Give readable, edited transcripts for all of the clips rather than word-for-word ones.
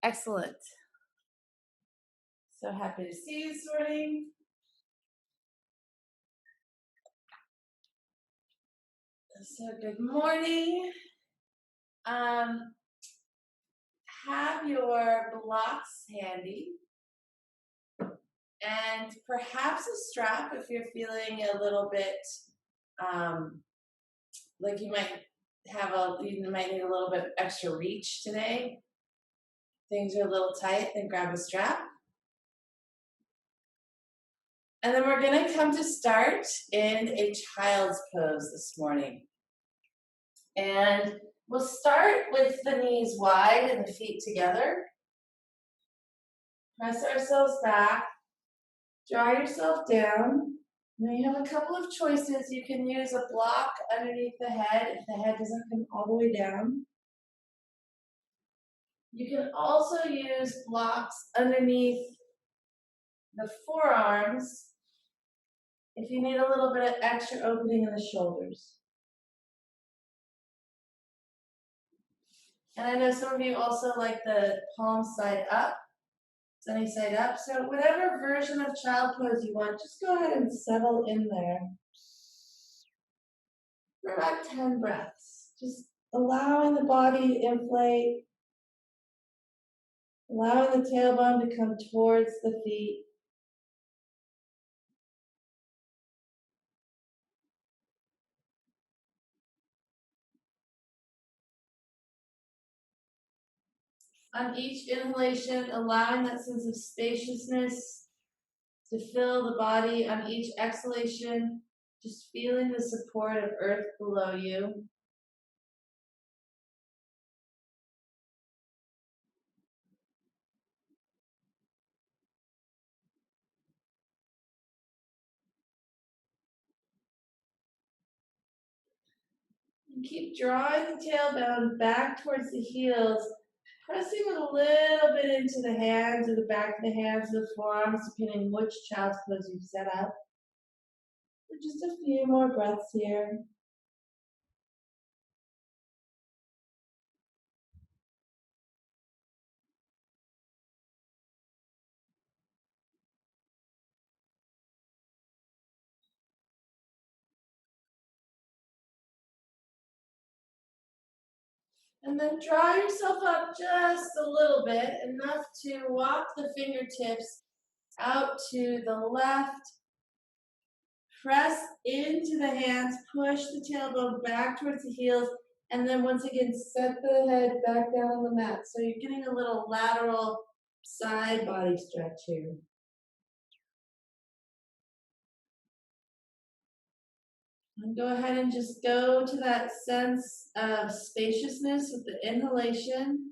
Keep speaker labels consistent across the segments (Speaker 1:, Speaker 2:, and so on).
Speaker 1: Excellent. So happy to see you this morning. So good morning. Um, have your blocks handy and perhaps a strap if you're feeling a little bit um, like you might need a little bit extra reach today. Things are a little tight, then grab a strap. And then we're going to come to start in a child's pose this morning. And we'll start with the knees wide and the feet together. Press ourselves back. Draw yourself down. Now you have a couple of choices. You can use a block underneath the head if the head doesn't come all the way down. You can also use blocks underneath the forearms if you need a little bit of extra opening in the shoulders. And I know some of you also like the palm side up, sunny side up. So whatever version of child pose you want, just go ahead and settle in there for about 10 breaths. Just allowing the body to inflate, allowing the tailbone to come towards the feet. On each inhalation, allowing that sense of spaciousness to fill the body. On each exhalation, just feeling the support of earth below you. And keep drawing the tailbone back towards the heels, pressing a little bit into the hands or the back of the hands or the forearms, depending which child's pose you've set up. For just a few more breaths here. And then draw yourself up just a little bit, enough to walk the fingertips out to the left. Press into the hands, push the tailbone back towards the heels, and then once again, set the head back down on the mat. So you're getting a little lateral side body stretch here. And go ahead and just go to that sense of spaciousness with the inhalation.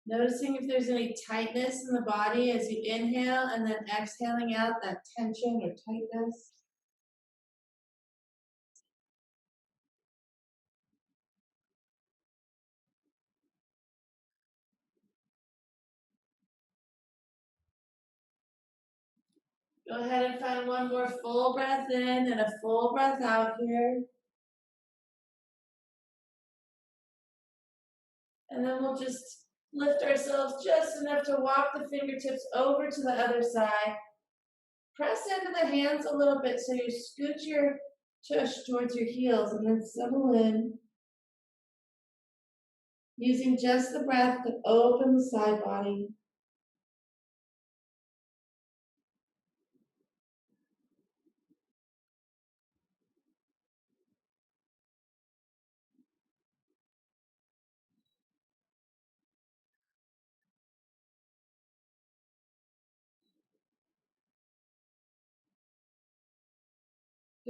Speaker 1: Noticing if there's any tightness in the body as you inhale and then exhaling out that tension or tightness. Go ahead and find one more full breath in and a full breath out here. And then we'll just lift ourselves just enough to walk the fingertips over to the other side. Press into the hands a little bit so you scoot your tush towards your heels and then settle in. Using just the breath to open the side body.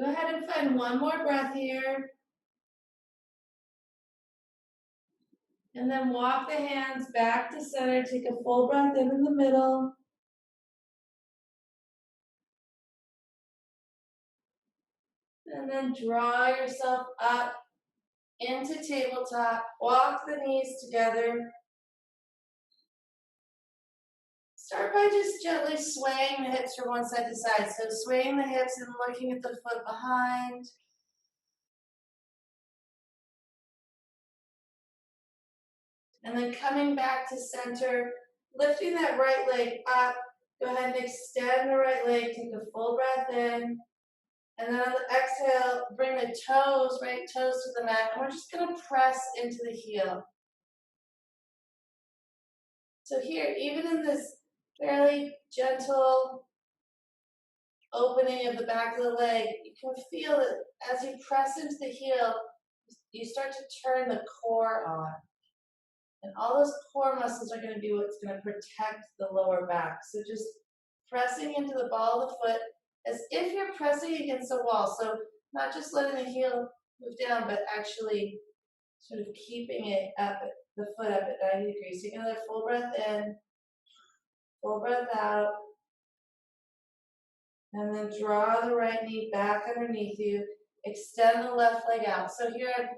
Speaker 1: Go ahead and find one more breath here. And then walk the hands back to center. Take a full breath in the middle. And then draw yourself up into tabletop. Walk the knees together. Start by just gently swaying the hips from one side to side. So swaying the hips and looking at the foot behind. And then coming back to center, lifting that right leg up. Go ahead and extend the right leg, take a full breath in. And then on the exhale, bring the toes, right toes to the mat. And we're just gonna press into the heel. So here, even in this fairly gentle opening of the back of the leg, you can feel that as you press into the heel, you start to turn the core on. And all those core muscles are going to be what's going to protect the lower back. So just pressing into the ball of the foot as if you're pressing against a wall. So not just letting the heel move down, but actually sort of keeping it up, the foot up at 90 degrees. Take another full breath in, full breath out. And then draw the right knee back underneath you. Extend the left leg out. So here I'm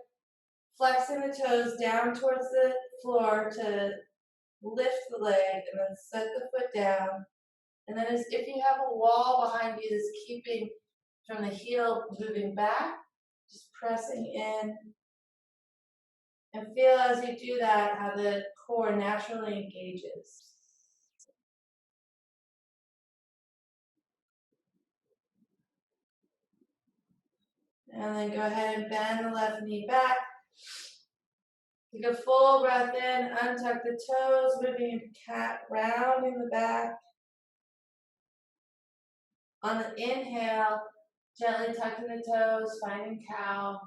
Speaker 1: flexing the toes down towards the floor to lift the leg and then set the foot down. And then as if you have a wall behind you that's keeping from the heel moving back, just pressing in. And feel as you do that how the core naturally engages. And then go ahead and bend the left knee back. Take a full breath in, untuck the toes, moving into cat, rounding the back. On the inhale, gently tucking the toes, finding cow.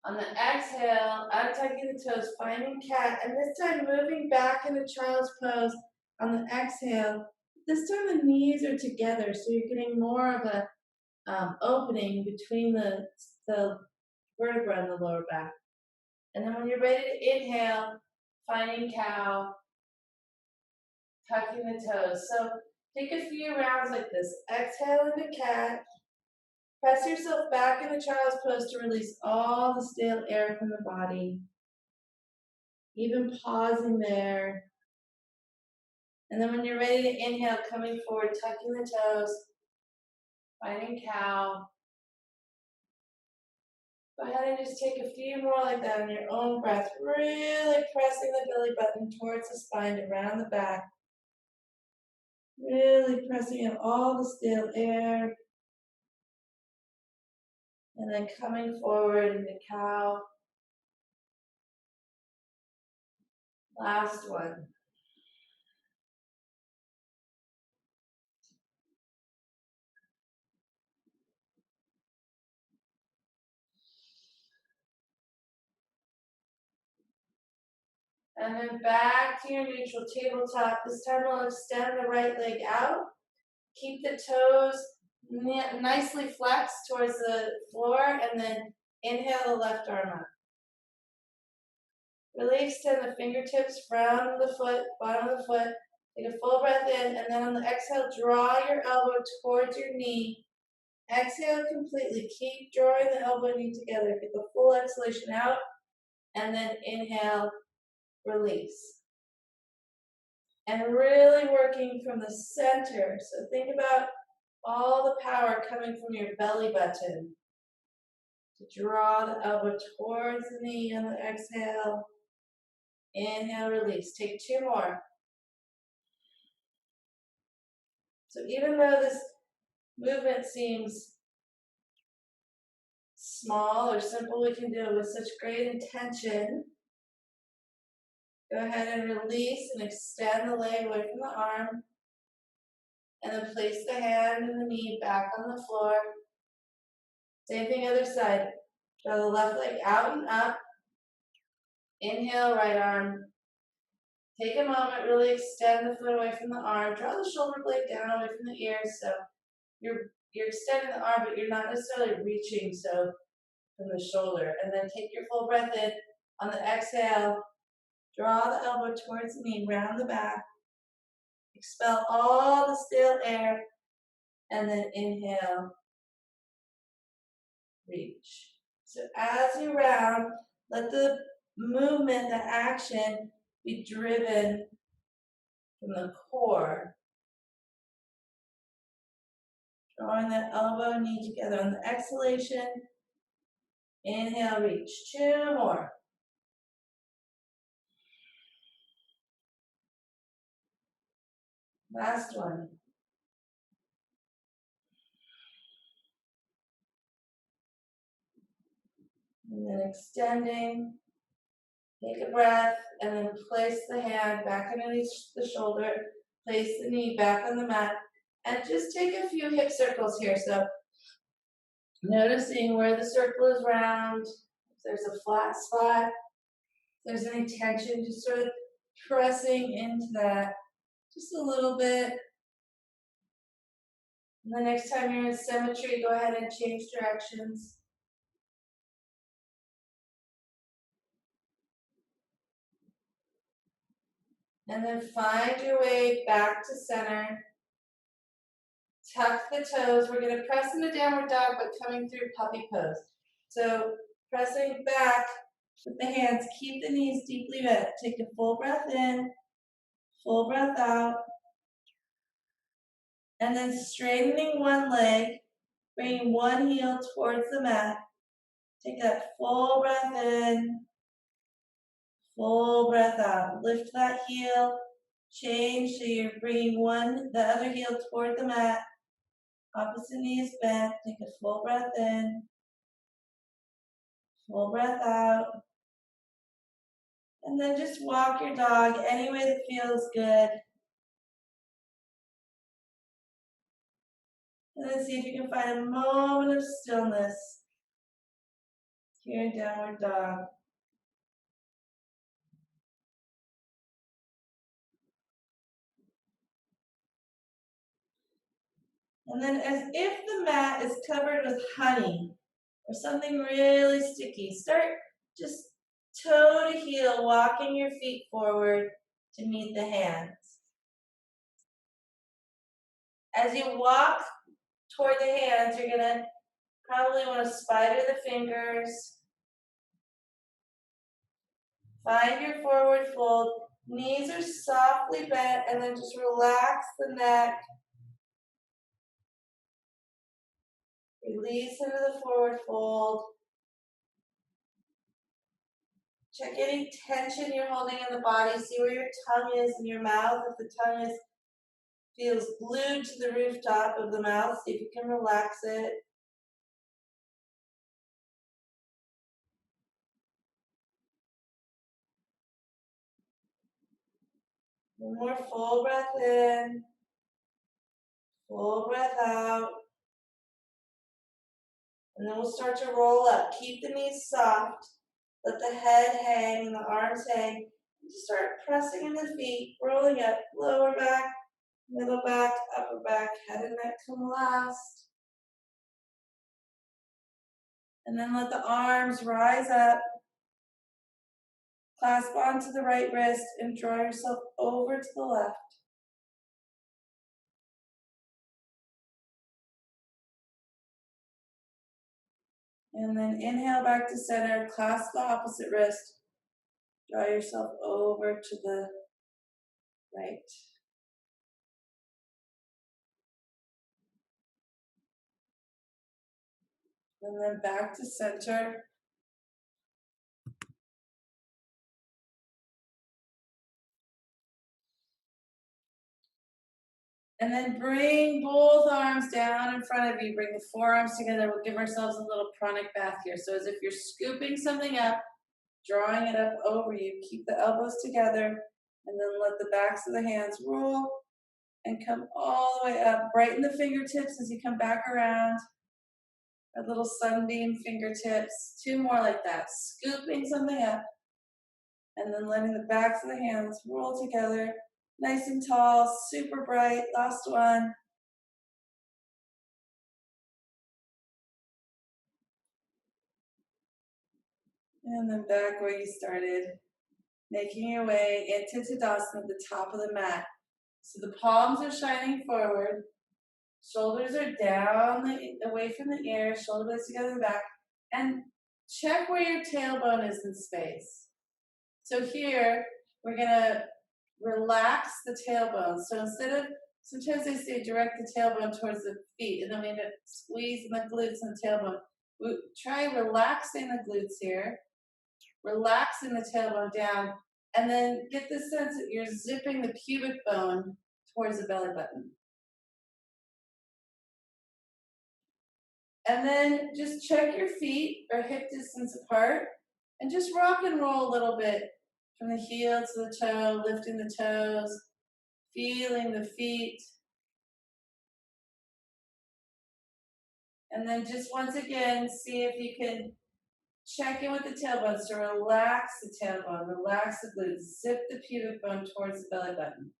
Speaker 1: On the exhale, untucking the toes, finding cat, and this time moving back into child's pose. On the exhale, this time the knees are together, so you're getting more of a opening between the vertebra and the lower back. And then when you're ready to inhale, finding cow, tucking the toes. So take a few rounds like this. Exhale into cat. Press yourself back into child's pose to release all the stale air from the body. Even pausing there. And then when you're ready to inhale, coming forward, tucking the toes, finding cow. Go ahead and just take a few more like that on your own breath. Really pressing the belly button towards the spine, around the back. Really pressing in all the stale air. And then coming forward into cow. Last one. And then back to your neutral tabletop. This time we'll extend the right leg out. Keep the toes nicely flexed towards the floor, and then inhale the left arm up. Really extend the fingertips from the foot, bottom of the foot. Take a full breath in, and then on the exhale, draw your elbow towards your knee. Exhale completely. Keep drawing the elbow and knee together. Get the full exhalation out, and then inhale, release. And really working from the center. So think about all the power coming from your belly button to draw the elbow towards the knee on the exhale. Inhale, release. Take two more. So even though this movement seems small or simple, we can do it with such great intention. Go ahead and release and extend the leg away from the arm. And then place the hand and the knee back on the floor. Same thing other side. Draw the left leg out and up. Inhale, right arm. Take a moment, really extend the foot away from the arm. Draw the shoulder blade down away from the ears. So you're extending the arm, but you're not necessarily reaching so from the shoulder. And then take your full breath in. On the exhale, draw the elbow towards the knee, round the back. Expel all the stale air. And then inhale, reach. So as you round, let the movement, the action be driven from the core. Drawing that elbow and knee together on the exhalation. Inhale, reach. 2 more. Last one. And then extending. Take a breath and then place the hand back underneath the shoulder. Place the knee back on the mat. And just take a few hip circles here. So noticing where the circle is round. If there's a flat spot. If there's any tension, just sort of pressing into that just a little bit. And the next time you're in symmetry, go ahead and change directions. And then find your way back to center. Tuck the toes. We're going to press into downward dog, but coming through puppy pose. So pressing back with the hands. Keep the knees deeply bent. Take a full breath in, full breath out. And then straightening one leg, bringing one heel towards the mat. Take that full breath in, full breath out. Lift that heel. Change so you're bringing the other heel toward the mat. Opposite knee is bent. Take a full breath in, full breath out. And then just walk your dog any way that feels good. And then see if you can find a moment of stillness here in downward dog. And then as if the mat is covered with honey or something really sticky, start just toe to heel, walking your feet forward to meet the hands. As you walk toward the hands, you're going to probably want to spider the fingers. Find your forward fold. Knees are softly bent, and then just relax the neck. Release into the forward fold. Check any tension you're holding in the body. See where your tongue is in your mouth. If the tongue feels glued to the rooftop of the mouth, see if you can relax it. One more full breath in, full breath out. And then we'll start to roll up. Keep the knees soft. Let the head hang and the arms hang. Just start pressing in the feet, rolling up, lower back, middle back, upper back, head and neck come last. And then let the arms rise up. Clasp onto the right wrist and draw yourself over to the left. And then inhale back to center, clasp the opposite wrist. Draw yourself over to the right. And then back to center. And then bring both arms down in front of you. Bring the forearms together. We'll give ourselves a little pranic bath here. So as if you're scooping something up, drawing it up over you. Keep the elbows together. And then let the backs of the hands roll and come all the way up. Brighten the fingertips as you come back around. A little sunbeam fingertips. 2 more like that. Scooping something up. And then letting the backs of the hands roll together. Nice and tall, super bright. Last one. And then back where you started. Making your way into Tadasana at the top of the mat. So the palms are shining forward. Shoulders are down, away from the ears. Shoulder blades together in the back. And check where your tailbone is in space. So here, we're going to relax the tailbone. So sometimes they say direct the tailbone towards the feet, and then we end up squeezing the glutes and the tailbone. Try relaxing the glutes here, relaxing the tailbone down, and then get the sense that you're zipping the pubic bone towards the belly button. And then just check your feet are hip distance apart and just rock and roll a little bit from the heel to the toe, lifting the toes, feeling the feet. And then just once again, see if you can check in with the tailbone. So relax the tailbone, relax the glutes, zip the pubic bone towards the belly button.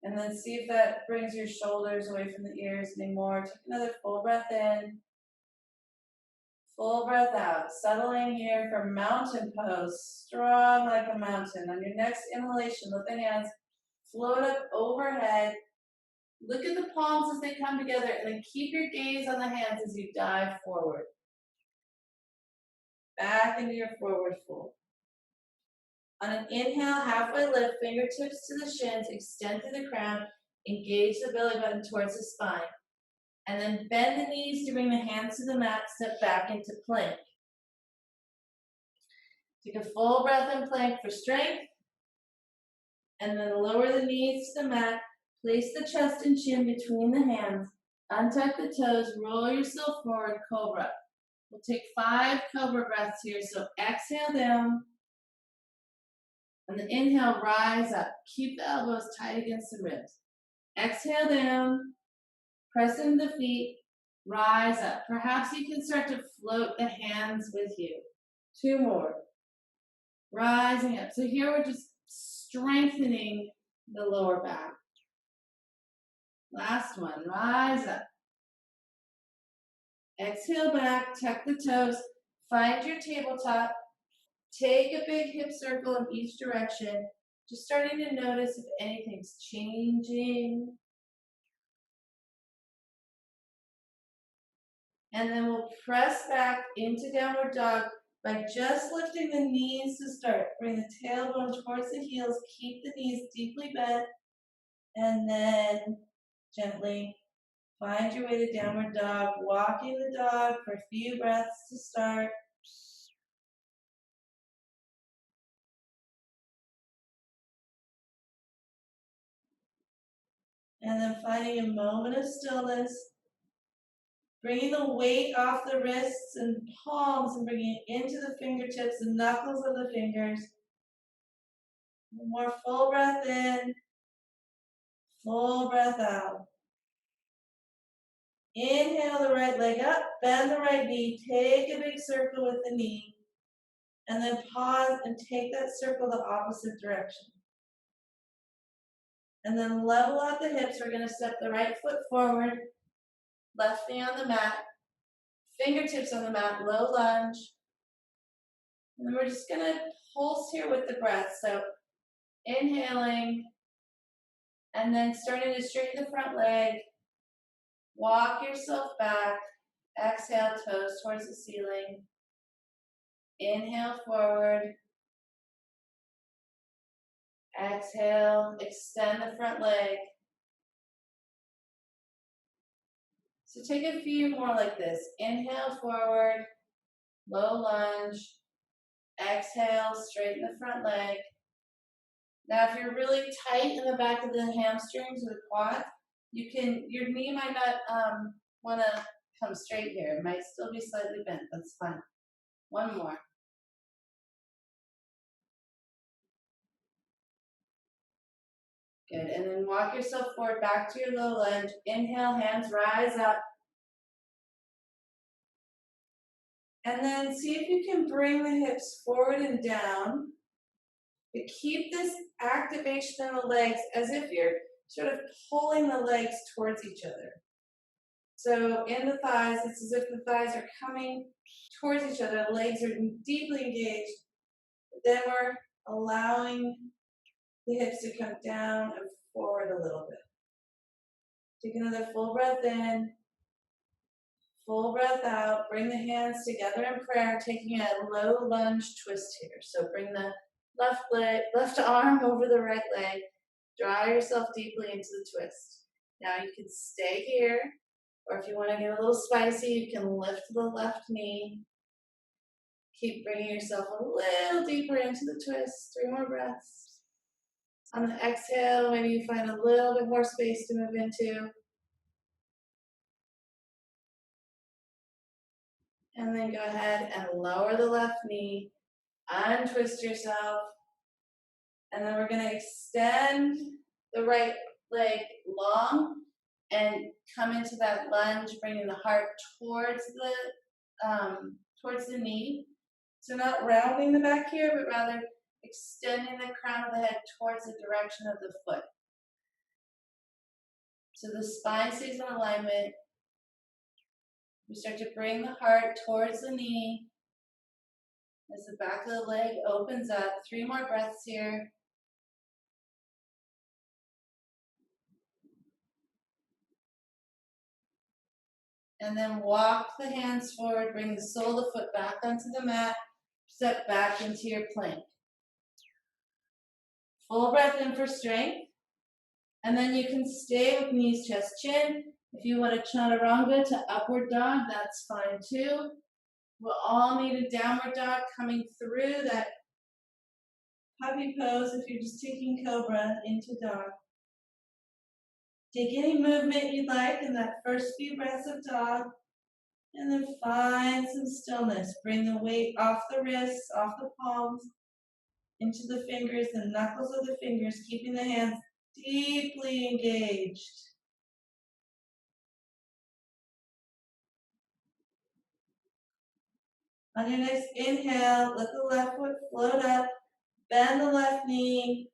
Speaker 1: And then see if that brings your shoulders away from the ears anymore. Take another full breath in. Full breath out. Settling here for mountain pose. Strong like a mountain. On your next inhalation, let the hands float up overhead. Look at the palms as they come together, and then keep your gaze on the hands as you dive forward. Back into your forward fold. On an inhale, halfway lift, fingertips to the shins, extend to the crown, engage the belly button towards the spine. And then bend the knees to bring the hands to the mat, step back into plank. Take a full breath in plank for strength. And then lower the knees to the mat, place the chest and chin between the hands, untuck the toes, roll yourself forward, cobra. We'll take 5 cobra breaths here, so exhale down. On the inhale, rise up. Keep the elbows tight against the ribs. Exhale down. Press into the feet. Rise up. Perhaps you can start to float the hands with you. 2 more. Rising up. So here we're just strengthening the lower back. Last one. Rise up. Exhale back. Tuck the toes. Find your tabletop. Take a big hip circle in each direction. Just starting to notice if anything's changing. And then we'll press back into downward dog by just lifting the knees to start. Bring the tailbone towards the heels. Keep the knees deeply bent. And then gently find your way to downward dog. Walking the dog for a few breaths to start. And then finding a moment of stillness. Bringing the weight off the wrists and palms and bringing it into the fingertips and knuckles of the fingers. One more full breath in. Full breath out. Inhale the right leg up, bend the right knee, take a big circle with the knee, and then pause and take that circle the opposite direction. And then level out the hips. We're going to step the right foot forward, left knee on the mat, fingertips on the mat, low lunge. And then we're just going to pulse here with the breath. So inhaling, and then starting to straighten the front leg. Walk yourself back. Exhale, toes towards the ceiling. Inhale forward. Exhale, extend the front leg. So take a few more like this. Inhale forward, low lunge. Exhale, straighten the front leg. Now if you're really tight in the back of the hamstrings or the quad, your knee might not want to come straight here. It might still be slightly bent. That's fine. One more. Good. And then walk yourself forward back to your low lunge. Inhale, hands rise up. And then see if you can bring the hips forward and down. But keep this activation in the legs as if you're sort of pulling the legs towards each other. So in the thighs, it's as if the thighs are coming towards each other. The legs are deeply engaged. But then we're allowing the hips to come down and forward a little bit. Take another full breath in. Full breath out. Bring the hands together in prayer, taking a low lunge twist here. So bring the left arm over the right leg. Draw yourself deeply into the twist. Now you can stay here. Or if you want to get a little spicy, you can lift the left knee. Keep bringing yourself a little deeper into the twist. 3 more breaths. On the exhale, maybe you find a little bit more space to move into. And then go ahead and lower the left knee, untwist yourself. And then we're going to extend the right leg long and come into that lunge, bringing the heart towards the knee. So not rounding the back here, but rather extending the crown of the head towards the direction of the foot. So the spine stays in alignment. We start to bring the heart towards the knee as the back of the leg opens up. 3 more breaths here. And then walk the hands forward, bring the sole of the foot back onto the mat, step back into your plank. Full breath in for strength. And then you can stay with knees, chest, chin. If you want to chaturanga to upward dog, that's fine too. We'll all need a downward dog coming through that puppy pose if you're just taking cobra into dog. Take any movement you'd like in that first few breaths of dog, and then find some stillness. Bring the weight off the wrists, off the palms, into the fingers, the knuckles of the fingers, keeping the hands deeply engaged. On your next inhale, let the left foot float up, bend the left knee,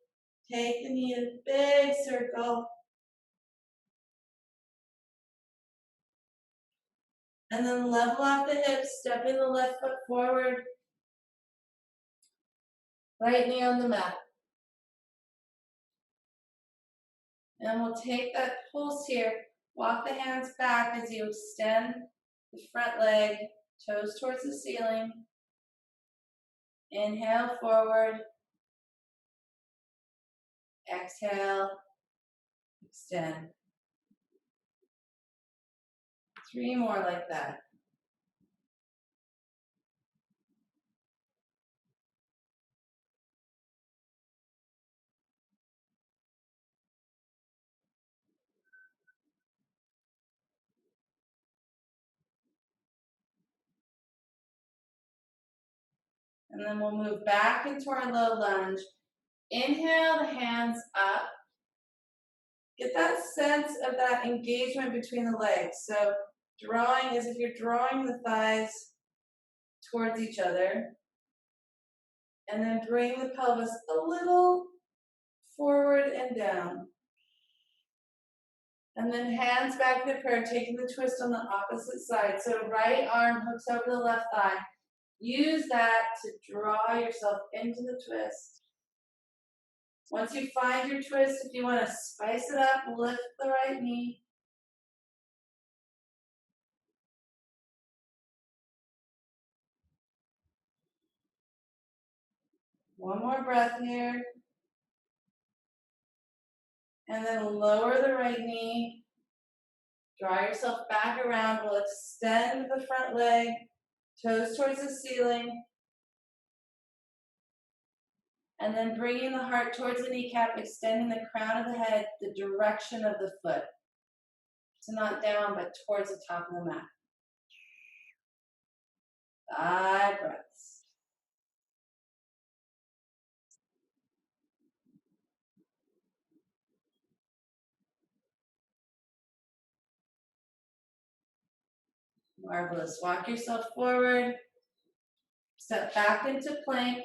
Speaker 1: take the knee in a big circle, and then level off the hips, stepping the left foot forward, right knee on the mat. And we'll take that pulse here, walk the hands back as you extend the front leg, toes towards the ceiling. Inhale forward, exhale, extend. 3 more like that. And then we'll move back into our low lunge. Inhale the hands up. Get that sense of that engagement between the legs. So drawing as if you're drawing the thighs towards each other. And then bring the pelvis a little forward and down. And then hands back in the prayer, taking the twist on the opposite side. So right arm hooks over the left thigh. Use that to draw yourself into the twist. Once you find your twist, if you want to spice it up, lift the right knee. One more breath here. And then lower the right knee. Draw yourself back around. We'll extend the front leg, toes towards the ceiling. And then bringing the heart towards the kneecap, extending the crown of the head, the direction of the foot. So not down, but towards the top of the mat. 5 breaths. Marvelous. Walk yourself forward. Step back into plank.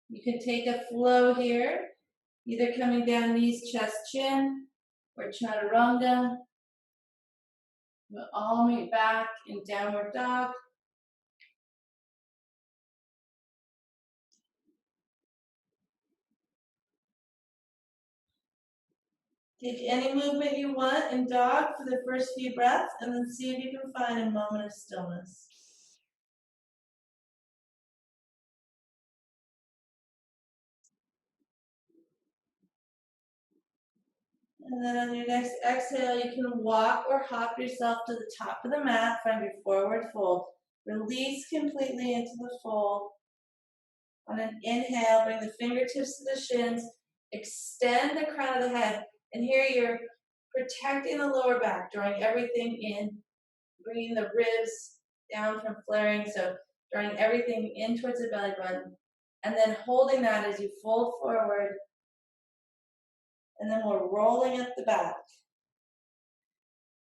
Speaker 1: You can take a flow here, either coming down knees, chest, chin, or chaturanga. We'll all meet back in downward dog. Take any movement you want in dog for the first few breaths, and then see if you can find a moment of stillness. And then on your next exhale, you can walk or hop yourself to the top of the mat, find your forward fold. Release completely into the fold. On an inhale, bring the fingertips to the shins, extend the crown of the head, and here you're protecting the lower back, drawing everything in, bringing the ribs down from flaring, so drawing everything in towards the belly button, and then holding that as you fold forward, and then we're rolling up the back.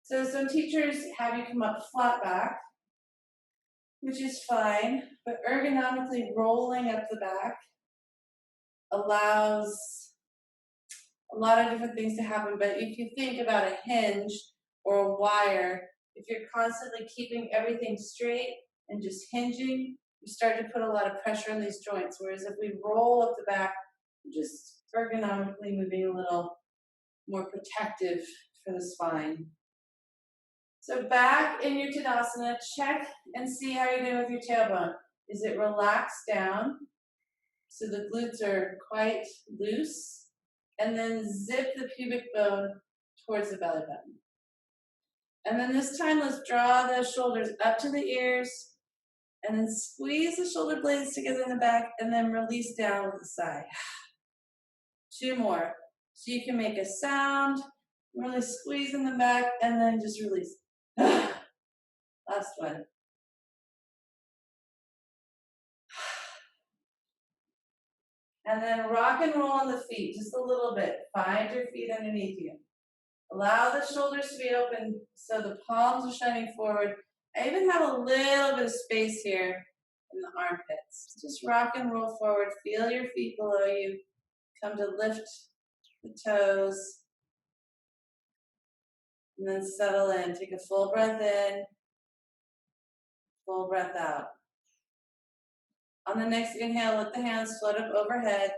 Speaker 1: So some teachers have you come up flat back, which is fine, but ergonomically rolling up the back allows a lot of different things to happen. But if you think about a hinge or a wire, if you're constantly keeping everything straight and just hinging, you start to put a lot of pressure on these joints. Whereas if we roll up the back, just ergonomically moving a little more protective for the spine. So back in your Tadasana, check and see how you're doing with your tailbone. Is it relaxed down? So the glutes are quite loose. And then zip the pubic bone towards the belly button. And then this time, let's draw the shoulders up to the ears, and then squeeze the shoulder blades together in the back, and then release down with the sigh. 2 more. So you can make a sound, really squeeze in the back, and then just release. Last one. And then rock and roll on the feet, just a little bit. Find your feet underneath you. Allow the shoulders to be open so the palms are shining forward. I even have a little bit of space here in the armpits. Just rock and roll forward. Feel your feet below you. Come to lift the toes. And then settle in. Take a full breath in. Full breath out. On the next inhale, let the hands float up overhead.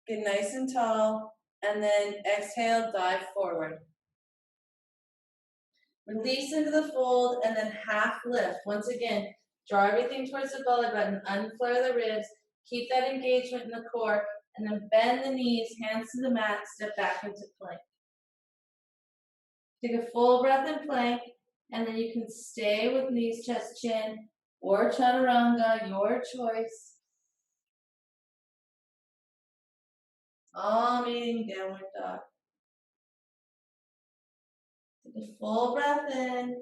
Speaker 1: Get nice and tall. And then exhale, dive forward. Release into the fold and then half lift. Once again, draw everything towards the belly button, unflare the ribs, keep that engagement in the core, and then bend the knees, hands to the mat, step back into plank. Take a full breath in plank, and then you can stay with knees, chest, chin, or chaturanga, your choice. All meeting downward dog. Take a full breath in.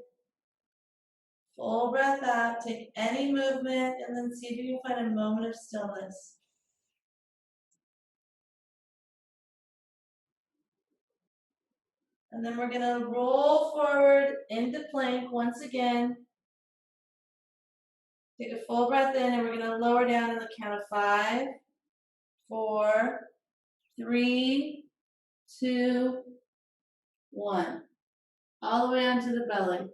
Speaker 1: Full breath out, take any movement, and then see if you can find a moment of stillness. And then we're gonna roll forward into plank once again. Take a full breath in, and we're gonna lower down on the count of 5, 4, 3, 2, 1. All the way onto the belly.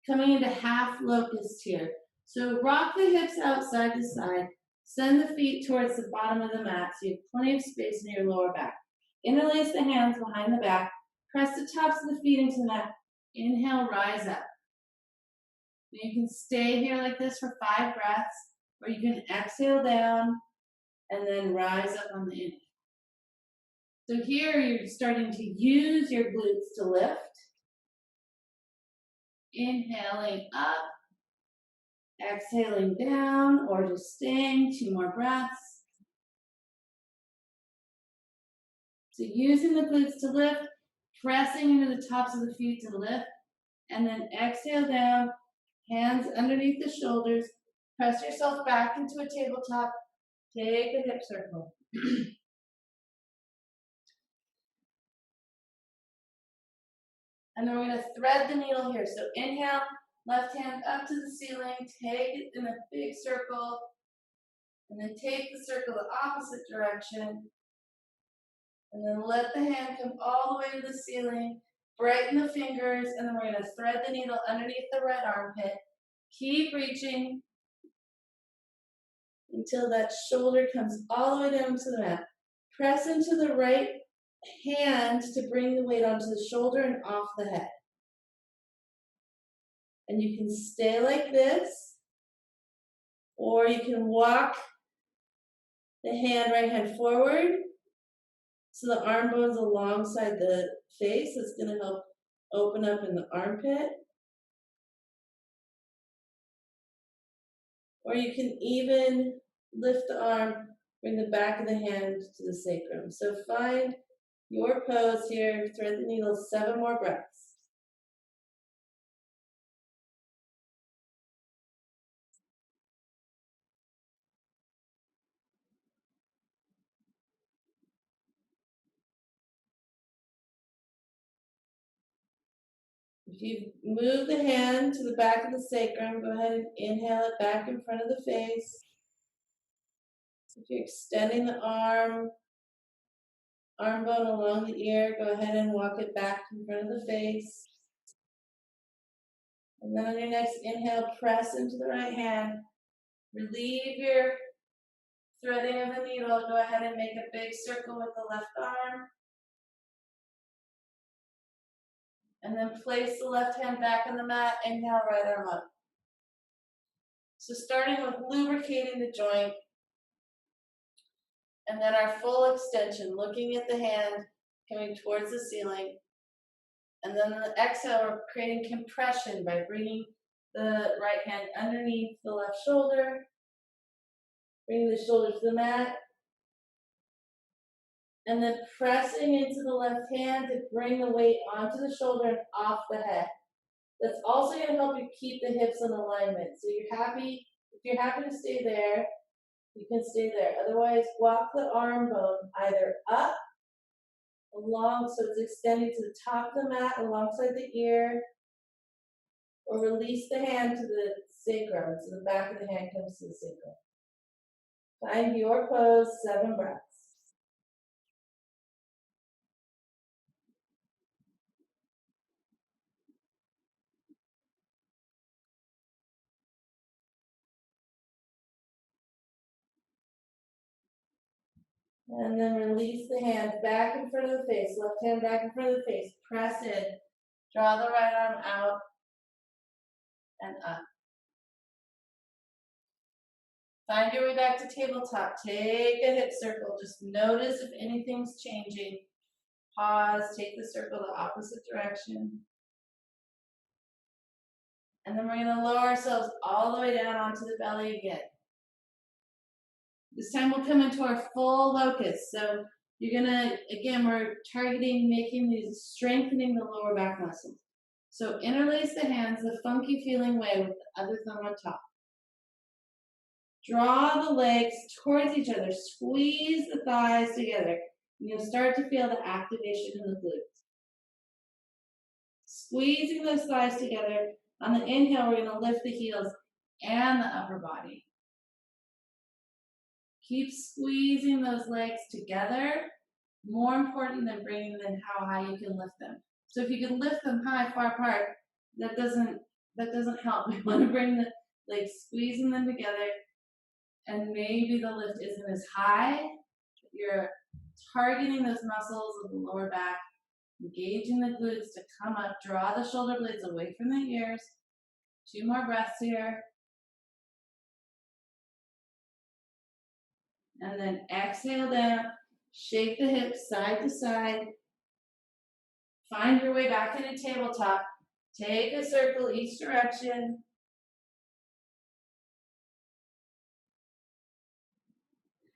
Speaker 1: Coming into half locust here. So rock the hips out side to side. Send the feet towards the bottom of the mat so you have plenty of space in your lower back. Interlace the hands behind the back. Press the tops of the feet into the mat. Inhale, rise up. You can stay here like this for 5 breaths, or you can exhale down and then rise up on the inhale. So here you're starting to use your glutes to lift. Inhaling up, exhaling down, or just staying. 2 more breaths. So using the glutes to lift, pressing into the tops of the feet to lift, and then exhale down, hands underneath the shoulders. Press yourself back into a tabletop. Take a hip circle. And then we're going to thread the needle here. So inhale, left hand up to the ceiling, take it in a big circle, and then take the circle the opposite direction, and then let the hand come all the way to the ceiling, brighten the fingers, and then we're going to thread the needle underneath the right armpit. Keep reaching until that shoulder comes all the way down to the mat. Press into the right hand to bring the weight onto the shoulder and off the head. And you can stay like this, or you can walk the right hand forward, So the arm bone's alongside the face. It's going to help open up in the armpit. Or you can even lift the arm, bring the back of the hand to the sacrum. So find your pose here. Thread the needle 7 more breaths. If you move the hand to the back of the sacrum, go ahead and inhale it back in front of the face. If you're extending the arm bone along the ear, go ahead and walk it back in front of the face. And then on your next inhale, press into the right hand. Relieve your threading of the needle. Go ahead and make a big circle with the left arm. And then place the left hand back on the mat. Inhale, right arm up. So starting with lubricating the joint. And then our full extension, looking at the hand, coming towards the ceiling. And then the exhale, we're creating compression by bringing the right hand underneath the left shoulder. Bringing the shoulder to the mat. And then pressing into the left hand to bring the weight onto the shoulder and off the head. That's also going to help you keep the hips in alignment. So if you're happy to stay there, you can stay there. Otherwise, walk the arm bone either up, along, so it's extending to the top of the mat alongside the ear, or release the hand to the sacrum, so the back of the hand comes to the sacrum. Find your pose, 7 breaths. And then release the hand back in front of the face, left hand back in front of the face, press in, draw the right arm out and up. Find your way back to tabletop, take a hip circle, just notice if anything's changing. Pause, take the circle the opposite direction. And then we're gonna lower ourselves all the way down onto the belly again. This time we'll come into our full locust. So you're gonna, again, we're targeting strengthening the lower back muscles. So interlace the hands the funky feeling way with the other thumb on top. Draw the legs towards each other, squeeze the thighs together. And you'll start to feel the activation in the glutes. Squeezing those thighs together. On the inhale, we're gonna lift the heels and the upper body. Keep squeezing those legs together. More important than bringing them how high you can lift them. So if you can lift them high, far apart, that doesn't help. We want to bring the legs, squeezing them together, and maybe the lift isn't as high. You're targeting those muscles of the lower back, engaging the glutes to come up. Draw the shoulder blades away from the ears. 2 more breaths here. And then exhale down, shake the hips side to side. Find your way back into tabletop. Take a circle each direction.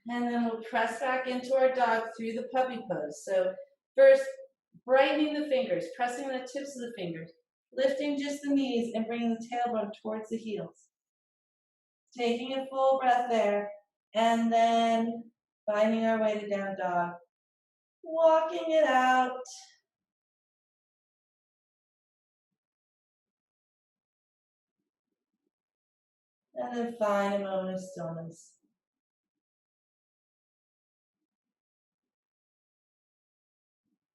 Speaker 1: And then we'll press back into our dog through the puppy pose. So first, brightening the fingers, pressing the tips of the fingers, lifting just the knees and bringing the tailbone towards the heels. Taking a full breath there. And then finding our way to down dog. Walking it out. And then find a moment of stillness.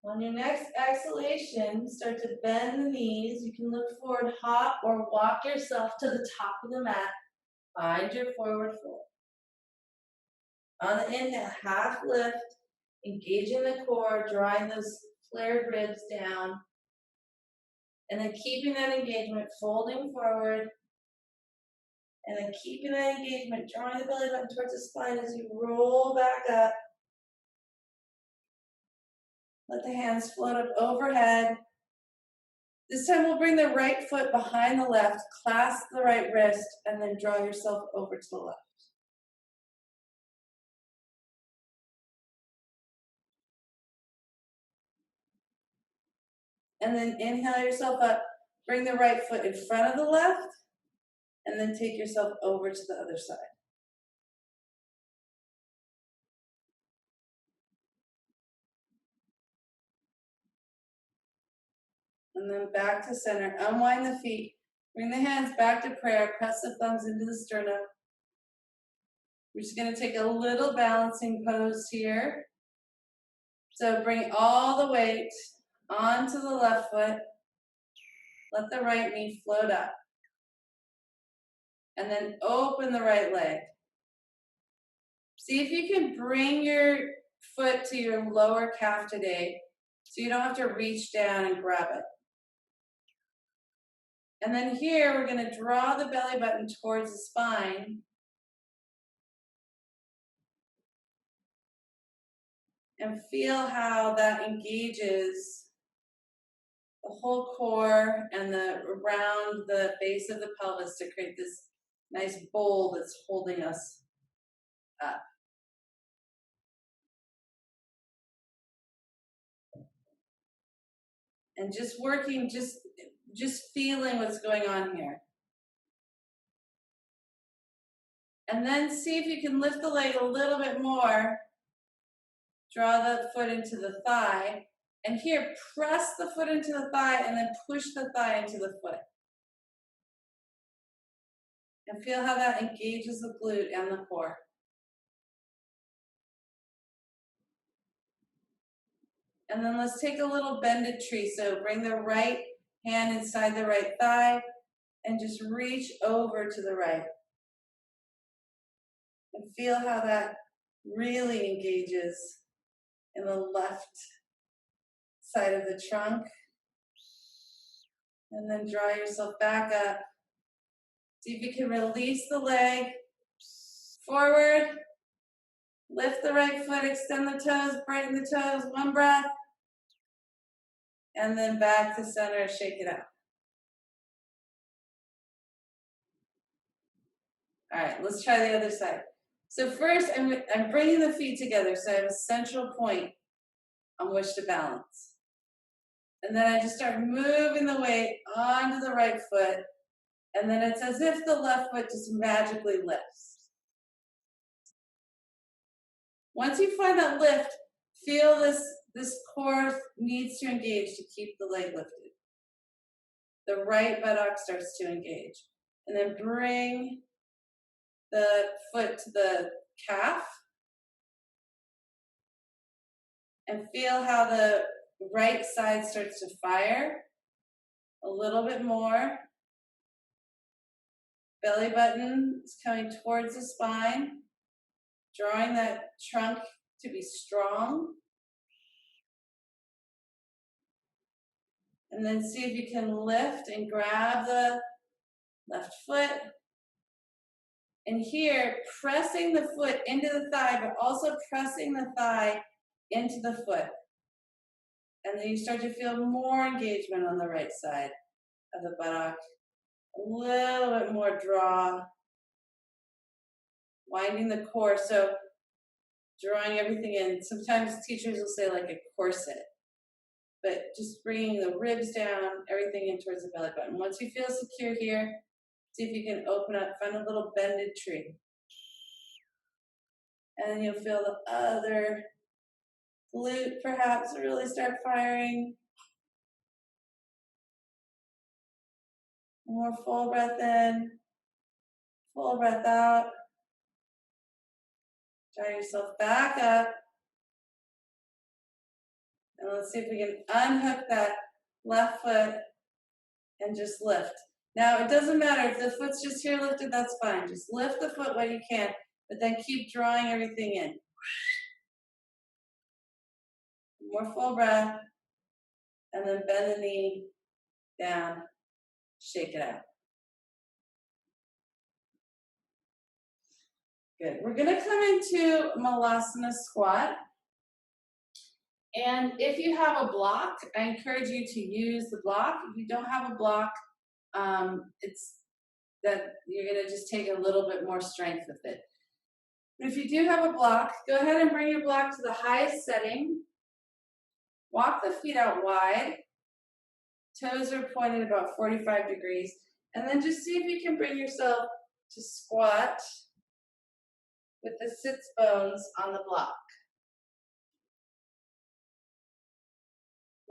Speaker 1: On your next exhalation, start to bend the knees. You can look forward, hop, or walk yourself to the top of the mat. Find your forward fold. On the inhale, half lift, engaging the core, drawing those flared ribs down. And then keeping that engagement, folding forward. And then keeping that engagement, drawing the belly button towards the spine as you roll back up. Let the hands float up overhead. This time we'll bring the right foot behind the left, clasp the right wrist, and then draw yourself over to the left. And then inhale yourself up, bring the right foot in front of the left, and then take yourself over to the other side. And then back to center. Unwind the feet. Bring the hands back to prayer. Press the thumbs into the sternum. We're just going to take a little balancing pose here. So bring all the weight onto the left foot. Let the right knee float up. And then open the right leg. See if you can bring your foot to your lower calf today so you don't have to reach down and grab it. And then here we're going to draw the belly button towards the spine. And feel how that engages the whole core and around the base of the pelvis to create this nice bowl that's holding us up. And just working, just feeling what's going on here. And then see if you can lift the leg a little bit more. Draw the foot into the thigh. And here, press the foot into the thigh and then push the thigh into the foot. And feel how that engages the glute and the core. And then let's take a little bended tree. So bring the right hand inside the right thigh and just reach over to the right. And feel how that really engages in the left side of the trunk. And then draw yourself back up. See if you can release the leg forward. Lift the right foot, extend the toes, brighten the toes, one breath. And then back to center, shake it out. All right, let's try the other side. So first, I'm bringing the feet together so I have a central point on which to balance. And then I just start moving the weight onto the right foot. And then it's as if the left foot just magically lifts. Once you find that lift, feel this core needs to engage to keep the leg lifted. The right buttock starts to engage. And then bring the foot to the calf. And feel how the right side starts to fire a little bit more. Belly button is coming towards the spine, drawing that trunk to be strong. And then see if you can lift and grab the left foot. And here, pressing the foot into the thigh, but also pressing the thigh into the foot. And then you start to feel more engagement on the right side of the buttock. A little bit more draw. Winding the core, so drawing everything in. Sometimes teachers will say like a corset. But just bringing the ribs down, everything in towards the belly button. Once you feel secure here, see if you can open up, find a little bended tree. And then you'll feel the other glute perhaps really start firing. More full breath in, full breath out. Draw yourself back up. And let's see if we can unhook that left foot and just lift. Now, it doesn't matter if the foot's just here lifted, that's fine. Just lift the foot when you can, but then keep drawing everything in. More full breath, and then bend the knee down, shake it out. Good. We're going to come into Malasana squat. And if you have a block, I encourage you to use the block. If you don't have a block, it's that you're gonna just take a little bit more strength with it. But if you do have a block, go ahead and bring your block to the highest setting. Walk the feet out wide. Toes are pointed about 45 degrees. And then just see if you can bring yourself to squat with the sits bones on the block.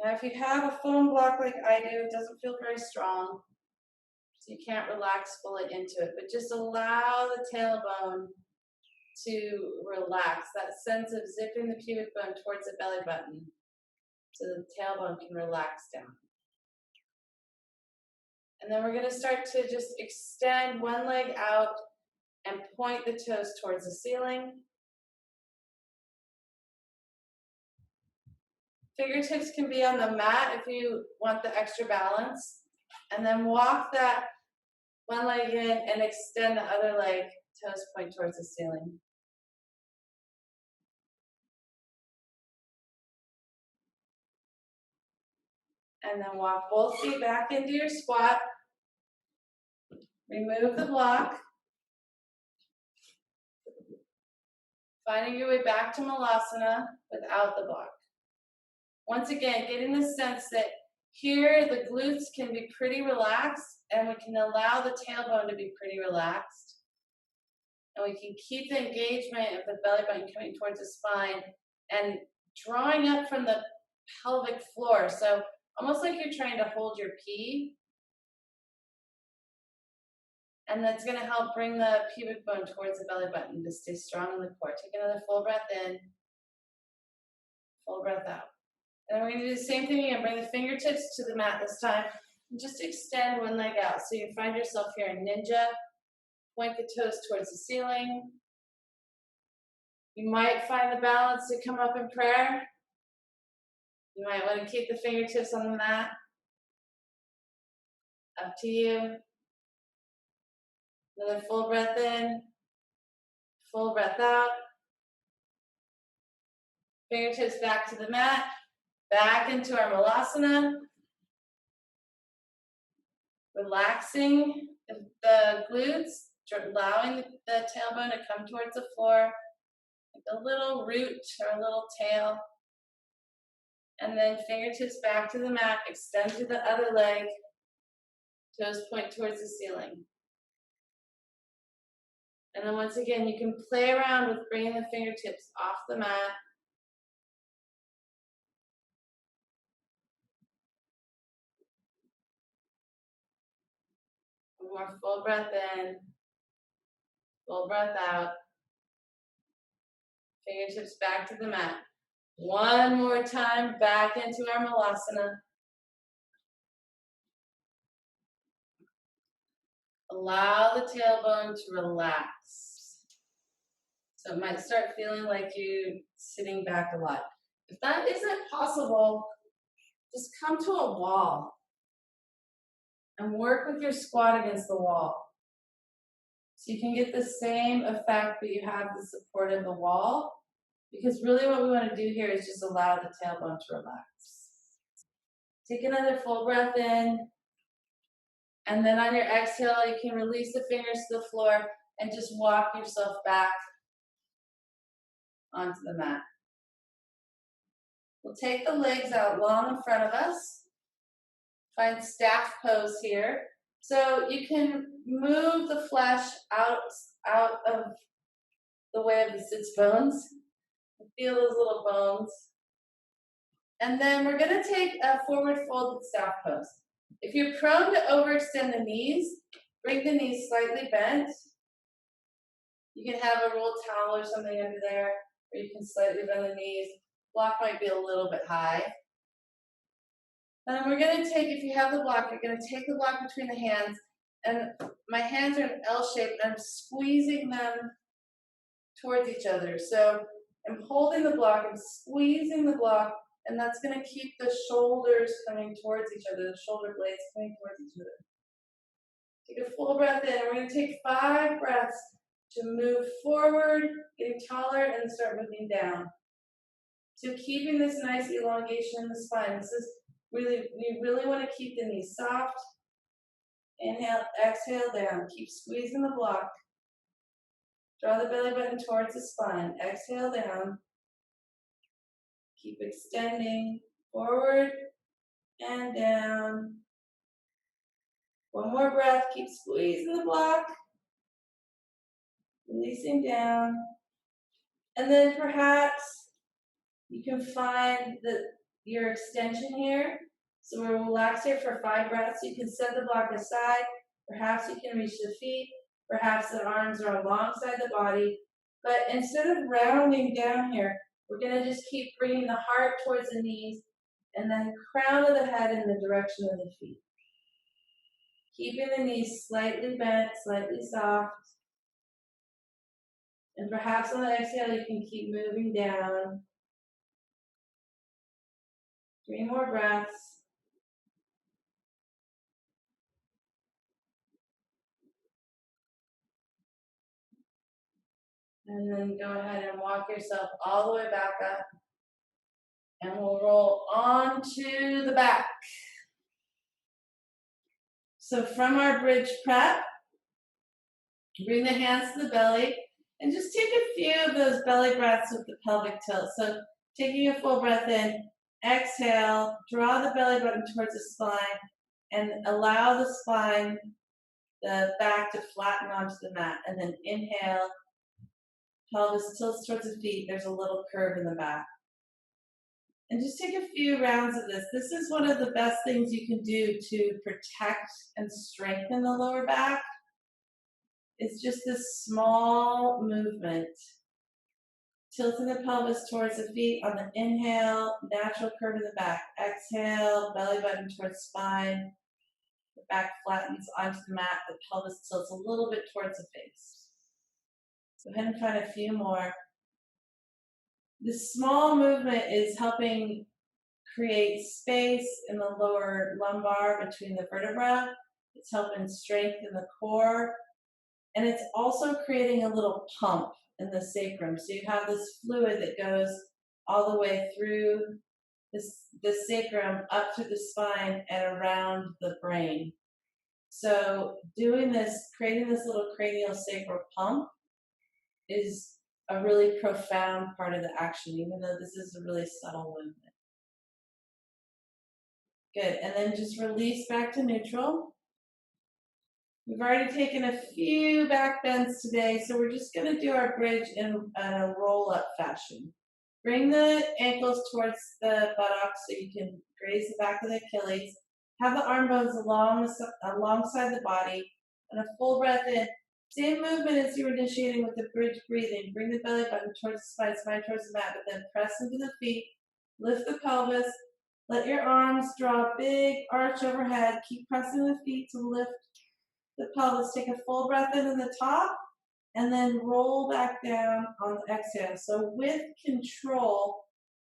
Speaker 1: Now, if you have a foam block like I do, it doesn't feel very strong, so you can't relax fully into it, but just allow the tailbone to relax, that sense of zipping the pubic bone towards the belly button so the tailbone can relax down. And then we're going to start to just extend one leg out and point the toes towards the ceiling. Fingertips can be on the mat if you want the extra balance. And then walk that one leg in and extend the other leg, toes point towards the ceiling. And then walk both feet back into your squat. Remove the block. Finding your way back to Malasana without the block. Once again, getting the sense that here the glutes can be pretty relaxed and we can allow the tailbone to be pretty relaxed. And we can keep the engagement of the belly button coming towards the spine and drawing up from the pelvic floor. So almost like you're trying to hold your pee. And that's going to help bring the pubic bone towards the belly button to stay strong in the core. Take another full breath in, full breath out. And then we're going to do the same thing again. Bring the fingertips to the mat this time. And just extend one leg out. So you find yourself here in ninja. Point the toes towards the ceiling. You might find the balance to come up in prayer. You might want to keep the fingertips on the mat. Up to you. Another full breath in, full breath out. Fingertips back to the mat, back into our Malasana. Relaxing the glutes, allowing the tailbone to come towards the floor, like a little root or a little tail. And then fingertips back to the mat, extend to the other leg, toes point towards the ceiling. And then once again, you can play around with bringing the fingertips off the mat. One more full breath in, full breath out. Fingertips back to the mat. One more time, back into our Malasana. Allow the tailbone to relax. So it might start feeling like you're sitting back a lot. If that isn't possible, just come to a wall and work with your squat against the wall. So you can get the same effect, but you have the support of the wall. Because really what we want to do here is just allow the tailbone to relax. Take another full breath in. And then on your exhale, you can release the fingers to the floor and just walk yourself back onto the mat. We'll take the legs out long in front of us. Find staff pose here. So you can move the flesh out of the way of the sits bones. Feel those little bones. And then we're going to take a forward folded staff pose. If you're prone to overextend the knees, bring the knees slightly bent. You can have a rolled towel or something under there, or you can slightly bend the knees. Block might be a little bit high. And then we're going to take, if you have the block, you're going to take the block between the hands, and my hands are in L shape, and I'm squeezing them towards each other. So I'm holding the block, I'm squeezing the block, and that's going to keep the shoulders coming towards each other, the shoulder blades coming towards each other. Take a full breath in. We're going to take 5 breaths to move forward, getting taller, and start moving down. So keeping this nice elongation in the spine. This is really, we really want to keep the knees soft. Inhale, exhale down. Keep squeezing the block. Draw the belly button towards the spine. Exhale down. Keep extending forward and down. One more breath. Keep squeezing the block. Releasing down. And then perhaps you can find your extension here. So we'll relax here for 5 breaths. You can set the block aside. Perhaps you can reach the feet. Perhaps the arms are alongside the body. But instead of rounding down here, we're going to just keep bringing the heart towards the knees and then crown of the head in the direction of the feet. Keeping the knees slightly bent, slightly soft. And perhaps on the exhale, you can keep moving down. 3 more breaths. And then go ahead and walk yourself all the way back up. And we'll roll onto the back. So from our bridge prep, bring the hands to the belly and just take a few of those belly breaths with the pelvic tilt. So taking a full breath in, exhale, draw the belly button towards the spine and allow the spine, the back to flatten onto the mat. And then inhale, pelvis tilts towards the feet. There's a little curve in the back. And just take a few rounds of this. This is one of the best things you can do to protect and strengthen the lower back. It's just this small movement. Tilting the pelvis towards the feet on the inhale, natural curve in the back. Exhale, belly button towards spine. The back flattens onto the mat. The pelvis tilts a little bit towards the face. Go ahead and find a few more. This small movement is helping create space in the lower lumbar between the vertebrae. It's helping strengthen the core. And it's also creating a little pump in the sacrum. So you have this fluid that goes all the way through the sacrum, up through the spine, and around the brain. So doing this, creating this little cranial sacral pump is a really profound part of the action, even though this is a really subtle movement. Good, and then just release back to neutral. We've already taken a few back bends today, so we're just going to do our bridge in a roll-up fashion. Bring the ankles towards the buttocks so you can graze the back of the Achilles. Have the arm bones alongside the body, and a full breath in. Same movement as you were initiating with the bridge breathing. Bring the belly button towards the spine towards the mat, but then press into the feet. Lift the pelvis. Let your arms draw a big arch overhead. Keep pressing the feet to lift the pelvis. Take a full breath in the top, and then roll back down on the exhale. So with control,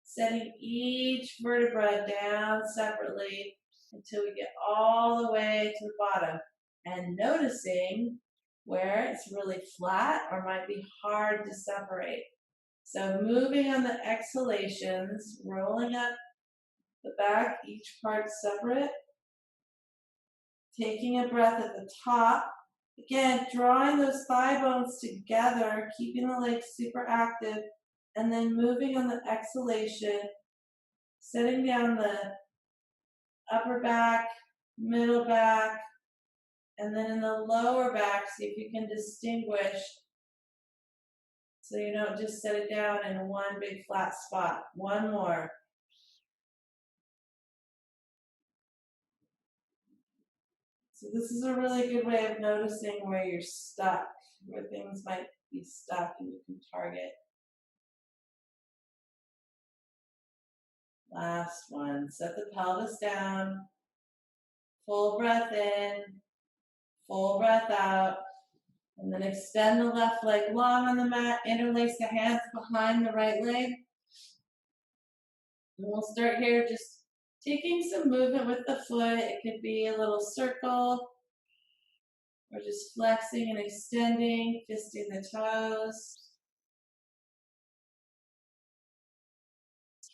Speaker 1: setting each vertebra down separately until we get all the way to the bottom, and noticing where it's really flat or might be hard to separate. So moving on the exhalations, rolling up the back, each part separate. Taking a breath at the top. Again, drawing those thigh bones together, keeping the legs super active, and then moving on the exhalation, setting down the upper back, middle back, and then in the lower back, see if you can distinguish so you don't just set it down in one big flat spot. One more. So this is a really good way of noticing where you're stuck, where things might be stuck, and you can target. Last one. Set the pelvis down. Full breath in. Full breath out. And then extend the left leg long on the mat. Interlace the hands behind the right leg. And we'll start here just taking some movement with the foot. It could be a little circle. Or just flexing and extending, fisting the toes.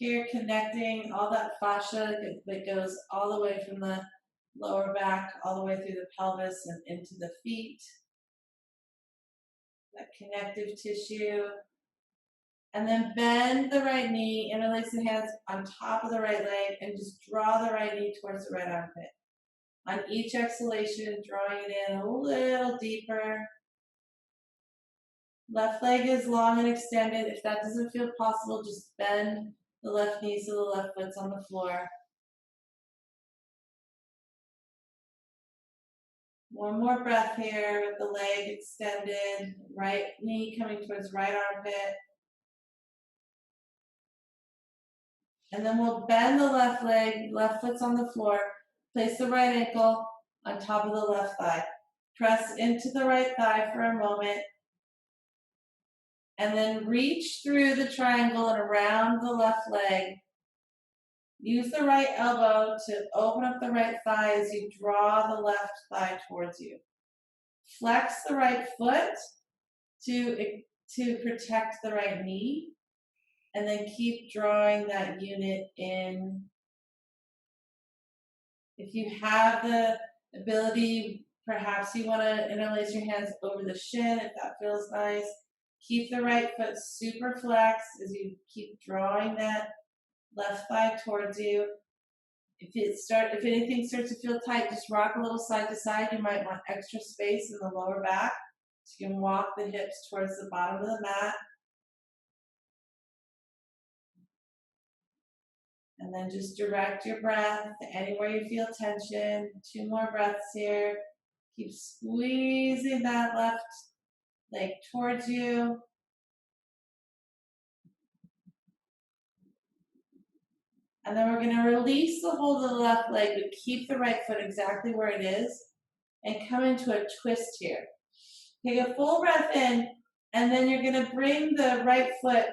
Speaker 1: Here, connecting all that fascia that goes all the way from the lower back, all the way through the pelvis and into the feet. That connective tissue. And then bend the right knee, interlace the hands on top of the right leg, and just draw the right knee towards the right armpit. On each exhalation, drawing it in a little deeper. Left leg is long and extended. If that doesn't feel possible, just bend the left knee so the left foot's on the floor. One more breath here with the leg extended, right knee coming towards right armpit. And then we'll bend the left leg, left foot's on the floor. Place the right ankle on top of the left thigh. Press into the right thigh for a moment. And then reach through the triangle and around the left leg. Use the right elbow to open up the right thigh as you draw the left thigh towards you. Flex the right foot to protect the right knee. And then keep drawing that unit in. If you have the ability, perhaps you want to interlace your hands over the shin if that feels nice. Keep the right foot super flexed as you keep drawing that left thigh towards you. If anything starts to feel tight, just rock a little side to side. You might want extra space in the lower back, so you can walk the hips towards the bottom of the mat. And then just direct your breath anywhere you feel tension. 2 more breaths here. Keep squeezing that left leg towards you. And then we're going to release the hold of the left leg, but keep the right foot exactly where it is. And come into a twist here. Take a full breath in, and then you're going to bring the right foot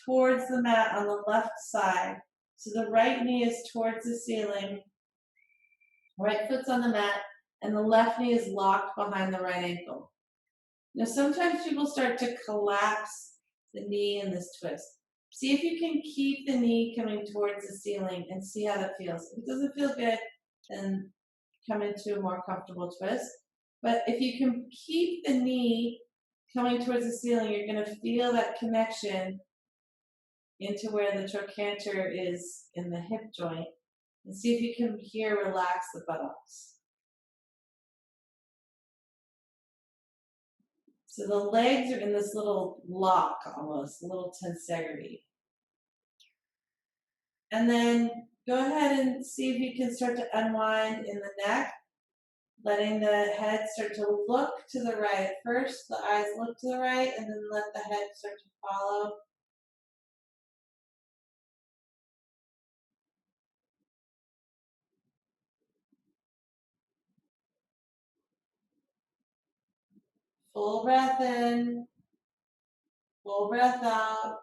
Speaker 1: towards the mat on the left side. So the right knee is towards the ceiling, right foot's on the mat, and the left knee is locked behind the right ankle. Now sometimes people start to collapse the knee in this twist. See if you can keep the knee coming towards the ceiling and see how that feels. If it doesn't feel good, then come into a more comfortable twist. But if you can keep the knee coming towards the ceiling, you're going to feel that connection into where the trochanter is in the hip joint. And see if you can here relax the buttocks. So the legs are in this little lock almost, a little tensegrity. And then go ahead and see if you can start to unwind in the neck, letting the head start to look to the right. First, the eyes look to the right, and then let the head start to follow. Full breath in, full breath out.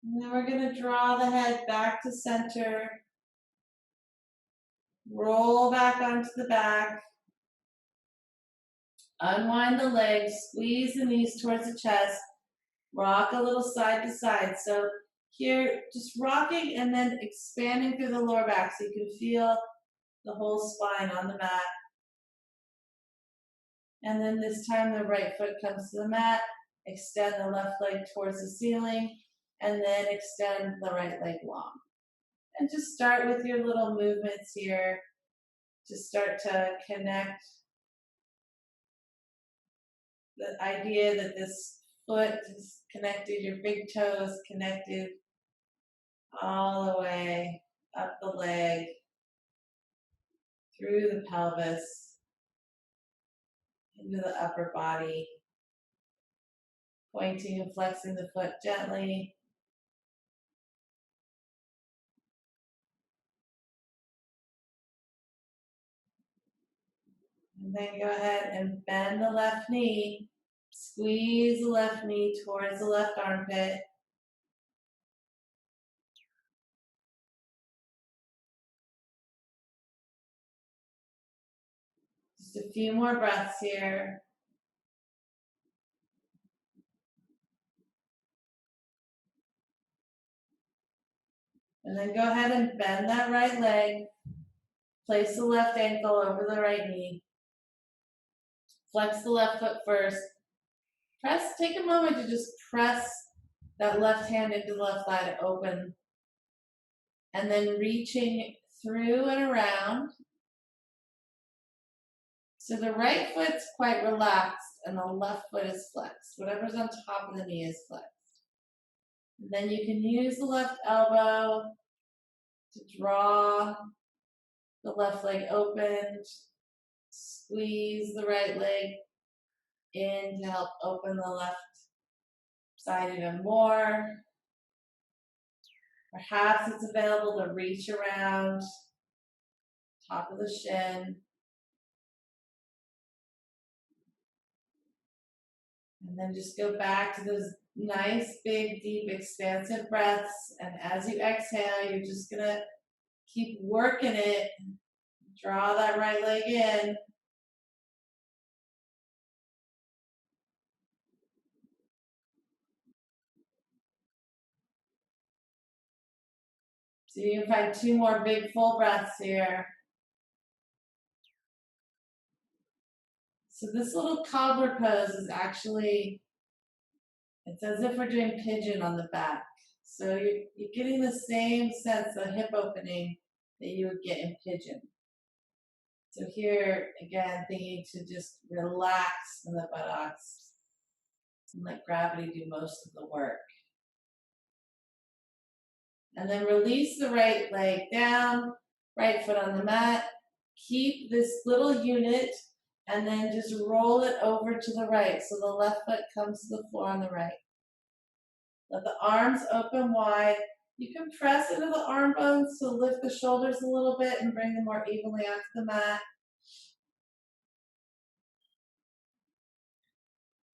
Speaker 1: And then we're going to draw the head back to center. Roll back onto the back. Unwind the legs, squeeze the knees towards the chest. Rock a little side to side. So here, just rocking and then expanding through the lower back so you can feel the whole spine on the mat. And then this time the right foot comes to the mat. Extend the left leg towards the ceiling. And then extend the right leg long. And just start with your little movements here to start to connect the idea that this foot is connected, your big toe is connected all the way up the leg, through the pelvis, into the upper body, pointing and flexing the foot gently. And then go ahead and bend the left knee, squeeze the left knee towards the left armpit. Just a few more breaths here. And then go ahead and bend that right leg. Place the left ankle over the right knee. Flex the left foot first. Take a moment to just press that left hand into the left thigh to open. And then reaching through and around. So the right foot's quite relaxed and the left foot is flexed. Whatever's on top of the knee is flexed. And then you can use the left elbow to draw the left leg open. Squeeze the right leg in to help open the left side even more. Perhaps it's available to reach around top of the shin. And then just go back to those nice, big, deep, expansive breaths. And as you exhale, you're just going to keep working it. Draw that right leg in. So you can find 2 more big, full breaths here. So this little cobbler pose is actually, it's as if we're doing pigeon on the back. So you're getting the same sense of hip opening that you would get in pigeon. So here, again, thinking to just relax in the buttocks and let gravity do most of the work. And then release the right leg down, right foot on the mat. Keep this little unit and then just roll it over to the right so the left foot comes to the floor on the right. Let the arms open wide. You can press into the arm bones to lift the shoulders a little bit and bring them more evenly onto the mat.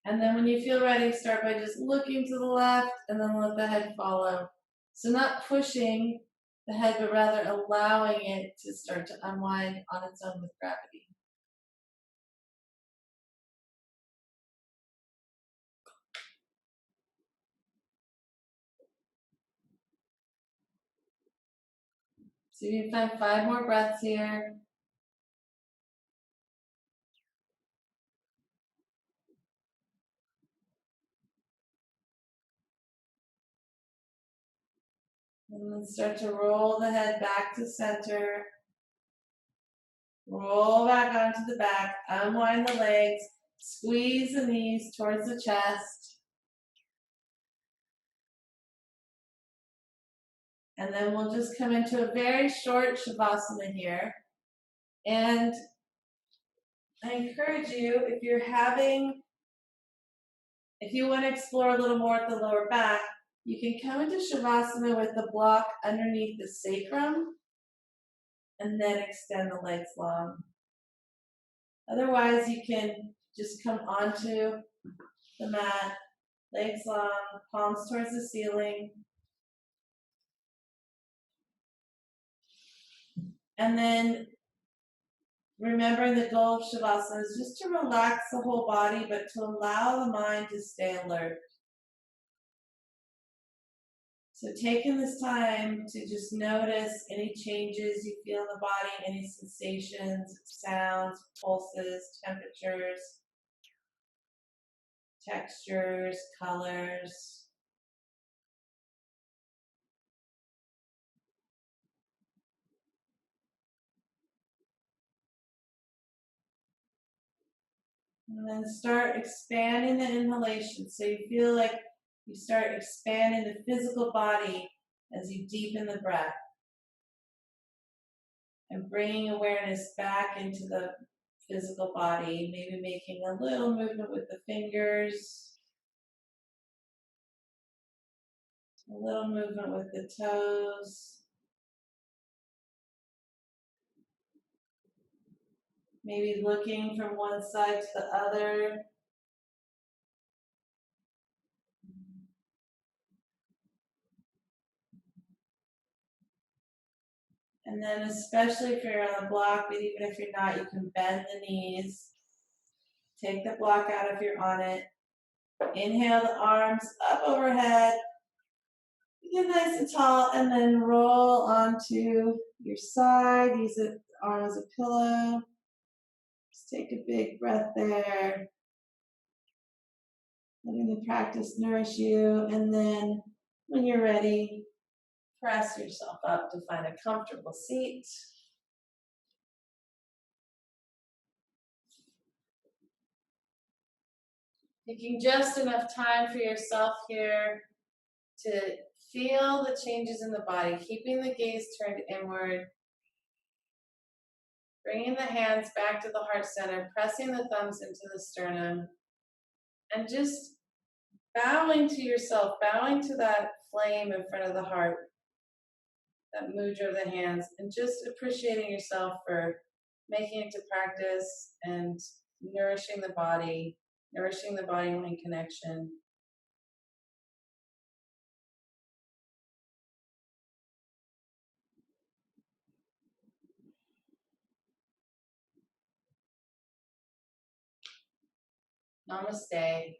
Speaker 1: And then when you feel ready, start by just looking to the left and then let the head follow. So not pushing the head, but rather allowing it to start to unwind on its own with gravity. So you can find 5 more breaths here. And then start to roll the head back to center. Roll back onto the back. Unwind the legs. Squeeze the knees towards the chest. And then we'll just come into a very short Shavasana here. And I encourage you, if you want to explore a little more at the lower back, you can come into Shavasana with the block underneath the sacrum and then extend the legs long. Otherwise, you can just come onto the mat, legs long, palms towards the ceiling. And then remembering the goal of Shavasana is just to relax the whole body, but to allow the mind to stay alert. So taking this time to just notice any changes you feel in the body, any sensations, sounds, pulses, temperatures, textures, colors. And then start expanding the inhalation. So you feel like you start expanding the physical body as you deepen the breath. And bringing awareness back into the physical body, maybe making a little movement with the fingers, a little movement with the toes. Maybe looking from one side to the other. And then especially if you're on the block, but even if you're not, you can bend the knees. Take the block out if you're on it. Inhale the arms up overhead. Get nice and tall, and then roll onto your side. Use the arm as a pillow. Just take a big breath there. Letting the practice nourish you, and then when you're ready, press yourself up to find a comfortable seat. Taking just enough time for yourself here to feel the changes in the body, keeping the gaze turned inward, bringing the hands back to the heart center, pressing the thumbs into the sternum, and just bowing to yourself, bowing to that flame in front of the heart, that mudra of the hands, and just appreciating yourself for making it to practice and nourishing the body-mind connection. Namaste.